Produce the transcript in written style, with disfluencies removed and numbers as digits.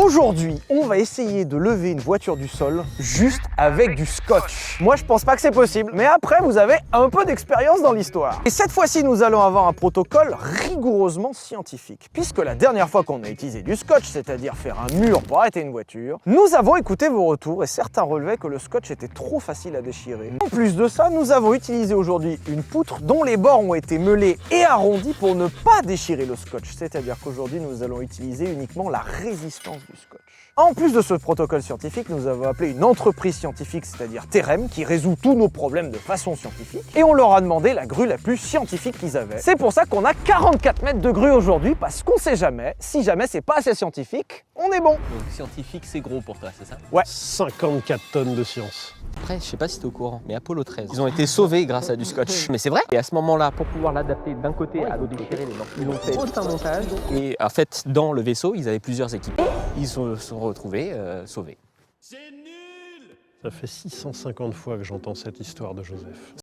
Aujourd'hui, on va essayer de lever une voiture du sol juste avec du scotch. Moi, je pense pas que c'est possible, mais après, vous avez un peu d'expérience dans l'histoire. Et cette fois-ci, nous allons avoir un protocole rigoureusement scientifique. Puisque la dernière fois qu'on a utilisé du scotch, c'est-à-dire faire un mur pour arrêter une voiture, nous avons écouté vos retours et certains relevaient que le scotch était trop facile à déchirer. En plus de ça, nous avons utilisé aujourd'hui une poutre dont les bords ont été meulés et arrondis pour ne pas déchirer le scotch. C'est-à-dire qu'aujourd'hui, nous allons utiliser uniquement la résistance du scotch. En plus de ce protocole scientifique, nous avons appelé une entreprise scientifique, c'est-à-dire Terem, qui résout tous nos problèmes de façon scientifique, et on leur a demandé la grue la plus scientifique qu'ils avaient. C'est pour ça qu'on a 44 mètres de grue aujourd'hui, parce qu'on sait jamais, si jamais c'est pas assez scientifique, on est bon. Donc scientifique, c'est gros pour toi, c'est ça? Ouais. 54 tonnes de science. Après, je sais pas si t'es au courant, mais Apollo 13, ils ont été sauvés grâce à du scotch. Mais c'est vrai. Et à ce moment-là, pour pouvoir l'adapter d'un côté à l'autre, ils ont fait tout un montage. Et en fait, dans le vaisseau, ils avaient plusieurs équipes. Ils se sont retrouvés sauvés. Ça fait 650 fois que j'entends cette histoire de Joseph.